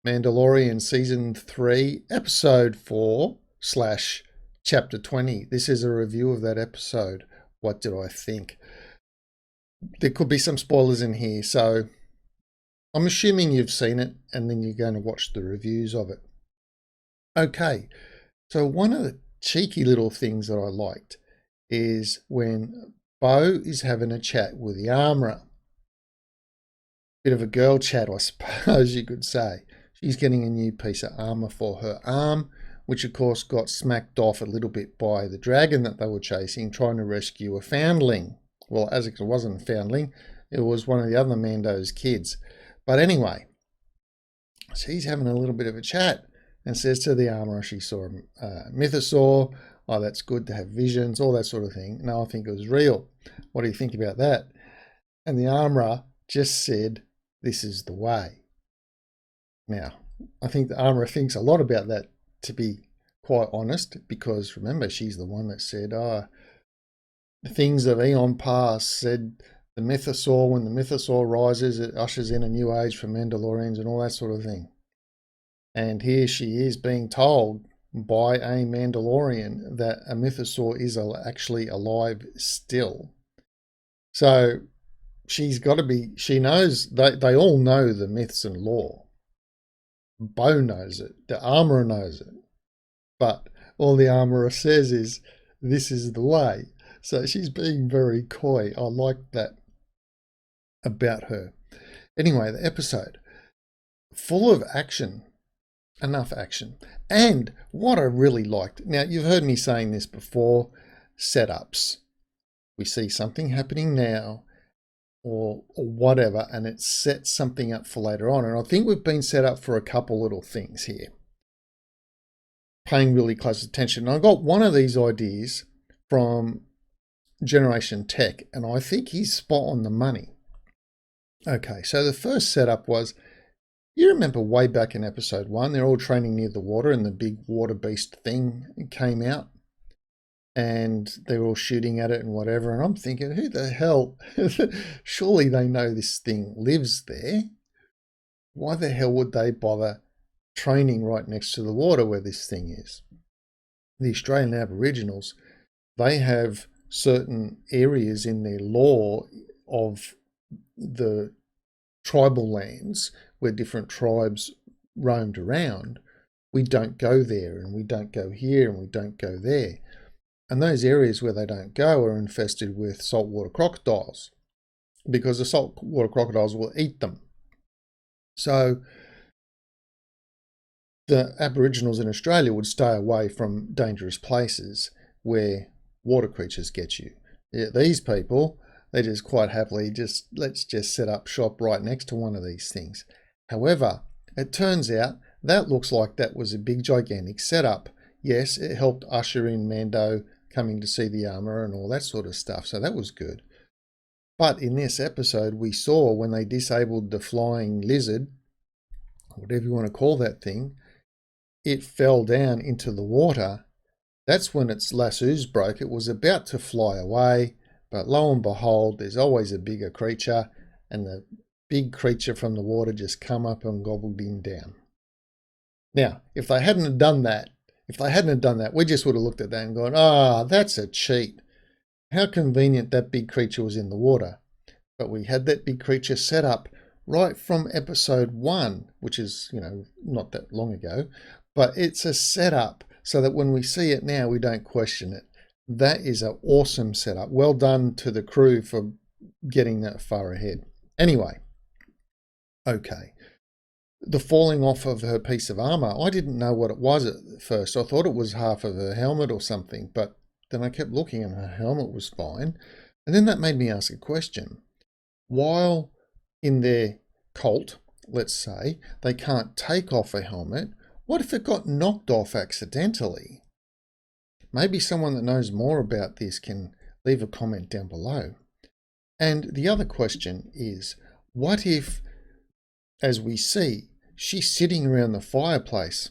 Mandalorian Season 3, Episode 4 slash Chapter 20. This is a review of that episode. What did I think? There could be some spoilers in here, so I'm assuming you've seen it and then you're going to watch the reviews of it. Okay, so one of the cheeky little things that I liked is when Bo is having a chat with the armourer. Bit of a girl chat, I suppose you could say. She's getting a new piece of armour for her arm, which of course got smacked off a little bit by the dragon that they were chasing, trying to rescue a foundling. Well, as it wasn't a foundling, it was one of the other Mando's kids. But anyway, she's having a little bit of a chat and says to the armourer she saw a mythosaur. Oh, that's good to have visions, all that sort of thing. No, I think it was real. What do you think about that? And the armourer just said, "This is the way." Now, I think the armourer thinks a lot about that, to be quite honest, because remember, she's the one that said, the things of eon past said the mythosaur, when the mythosaur rises, it ushers in a new age for Mandalorians and all that sort of thing. And here she is being told by a Mandalorian that a mythosaur is actually alive still. So she's got to be, she knows, they all know the myths and lore. Bo knows it, the armourer knows it, but all the armourer says is, "This is the way." So she's being very coy. I like that about her. Anyway, the episode, full of action, enough action. And what I really liked, now you've heard me saying this before, setups. We see something happening now, or whatever, and it sets something up for later on. And I think we've been set up for a couple little things here. Paying really close attention. And I got one of these ideas from Generation Tech, and I think he's spot on the money. Okay, so the first setup was, you remember way back in episode 1, they're all training near the water and the big water beast thing came out. And they were all shooting at it and whatever. And I'm thinking, who the hell? Surely they know this thing lives there. Why the hell would they bother training right next to the water where this thing is? The Australian Aboriginals, they have certain areas in their law of the tribal lands where different tribes roamed around. We don't go there, and we don't go here, and we don't go there. And those areas where they don't go are infested with saltwater crocodiles, because the saltwater crocodiles will eat them. So the Aboriginals in Australia would stay away from dangerous places where water creatures get you. These people, they just quite happily let's just set up shop right next to one of these things. However, it turns out that looks like that was a big gigantic setup. Yes, it helped usher in Mando coming to see the armor and all that sort of stuff, so that was good. But in this episode, we saw when they disabled the flying lizard, whatever you want to call that thing, it fell down into the water. That's when its lassos broke. It was about to fly away, but lo and behold, there's always a bigger creature, and the big creature from the water just come up and gobbled him down. Now, if they hadn't done that, we just would have looked at that and gone, that's a cheat. How convenient that big creature was in the water. But we had that big creature set up right from episode 1, which is, not that long ago. But it's a setup so that when we see it now, we don't question it. That is an awesome setup. Well done to the crew for getting that far ahead. Anyway, okay. The falling off of her piece of armor, I didn't know what it was at first. I thought it was half of her helmet or something, but then I kept looking and her helmet was fine. And then that made me ask a question. While in their cult, let's say, they can't take off a helmet, what if it got knocked off accidentally? Maybe someone that knows more about this can leave a comment down below. And the other question is, what if, as we see, she's sitting around the fireplace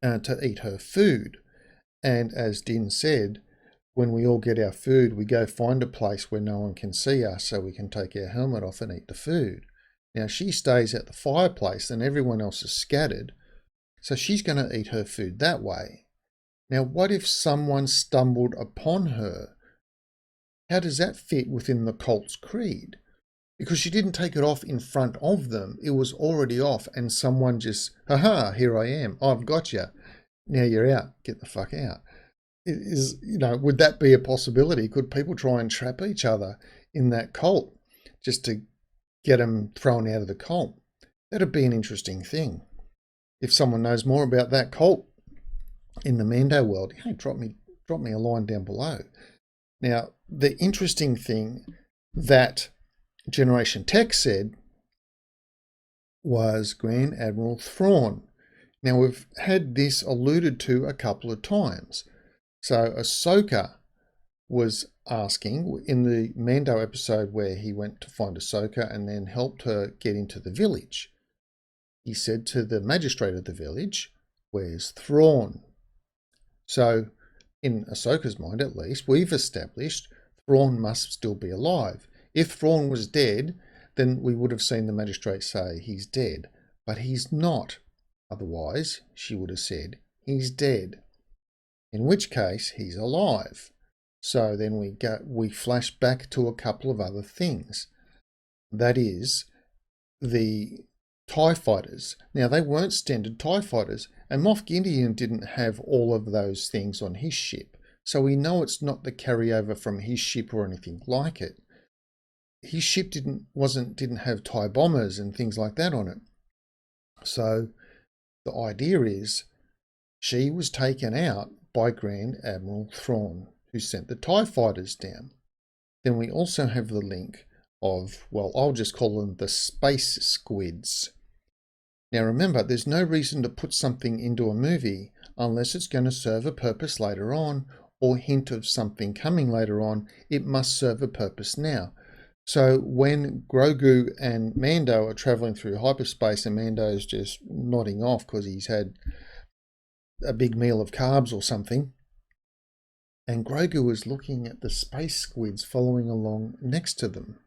to eat her food. And as Din said, when we all get our food, we go find a place where no one can see us so we can take our helmet off and eat the food. Now she stays at the fireplace and everyone else is scattered, so she's going to eat her food that way. Now, what if someone stumbled upon her? How does that fit within the cult's creed? Because she didn't take it off in front of them. It was already off and someone just, haha, here I am. I've got you. Now you're out. Get the fuck out. Would that be a possibility? Could people try and trap each other in that cult just to get them thrown out of the cult? That'd be an interesting thing. If someone knows more about that cult in the Mando world, hey, drop me a line down below. Now, the interesting thing that Generation Tech said was Grand Admiral Thrawn. Now, we've had this alluded to a couple of times. So Ahsoka was asking in the Mando episode where he went to find Ahsoka and then helped her get into the village. He said to the magistrate of the village, "Where's Thrawn?" So in Ahsoka's mind, at least, we've established Thrawn must still be alive. If Thrawn was dead, then we would have seen the magistrate say he's dead, but he's not. Otherwise, she would have said he's dead, in which case he's alive. So then we flash back to a couple of other things. That is the TIE fighters. Now, they weren't standard TIE fighters, and Moff Gideon didn't have all of those things on his ship. So we know it's not the carryover from his ship or anything like it. His ship didn't have TIE bombers and things like that on it. So the idea is she was taken out by Grand Admiral Thrawn, who sent the TIE fighters down. Then we also have the link of, well, I'll just call them the space squids. Now remember, there's no reason to put something into a movie unless it's going to serve a purpose later on or hint of something coming later on. It must serve a purpose now. So when Grogu and Mando are traveling through hyperspace and Mando's just nodding off because he's had a big meal of carbs or something, and Grogu is looking at the space squids following along next to them.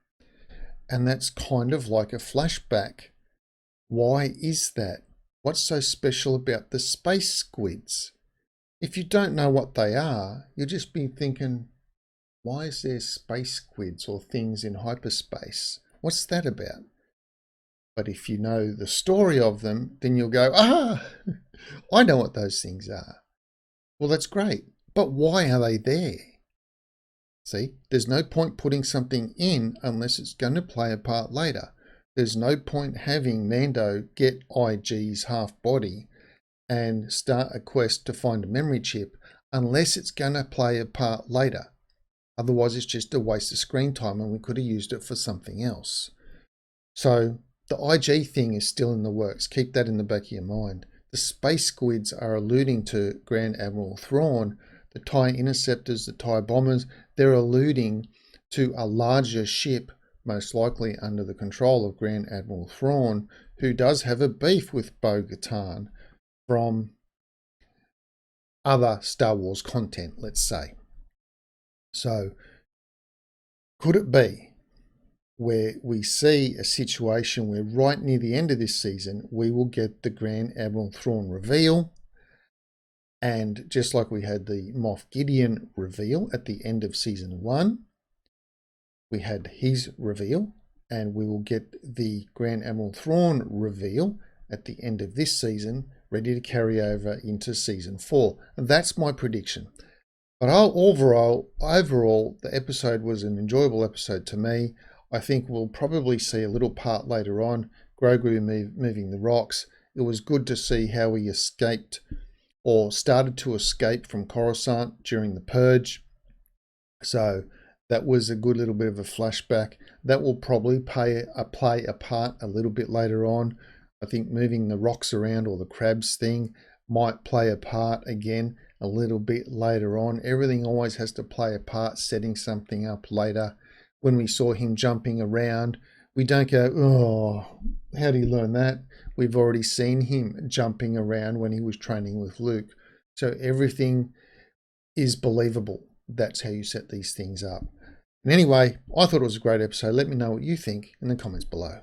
And that's kind of like a flashback. Why is that? What's so special about the space squids? If you don't know what they are, you'll just be thinking, why is there space squids or things in hyperspace? What's that about? But if you know the story of them, then you'll go, I know what those things are. Well, that's great. But why are they there? See, there's no point putting something in unless it's going to play a part later. There's no point having Mando get IG's half body and start a quest to find a memory chip unless it's going to play a part later. Otherwise, it's just a waste of screen time and we could have used it for something else. So the IG thing is still in the works. Keep that in the back of your mind. The space squids are alluding to Grand Admiral Thrawn. The TIE interceptors, the TIE bombers, they're alluding to a larger ship, most likely under the control of Grand Admiral Thrawn, who does have a beef with Bo-Katan from other Star Wars content, let's say. So, could it be where we see a situation where right near the end of this season, we will get the Grand Admiral Thrawn reveal, and just like we had the Moff Gideon reveal at the end of season 1, we had his reveal, and we will get the Grand Admiral Thrawn reveal at the end of this season, ready to carry over into season 4. And that's my prediction. But overall, the episode was an enjoyable episode to me. I think we'll probably see a little part later on, Grogu moving the rocks. It was good to see how he escaped or started to escape from Coruscant during the Purge. So that was a good little bit of a flashback. That will probably play a part a little bit later on. I think moving the rocks around or the crabs thing might play a part again a little bit later on. Everything always has to play a part, setting something up later. When we saw him jumping around, we don't go, oh, how do you learn that? We've already seen him jumping around when he was training with Luke. So everything is believable. That's how you set these things up. And anyway, I thought it was a great episode. Let me know what you think in the comments below.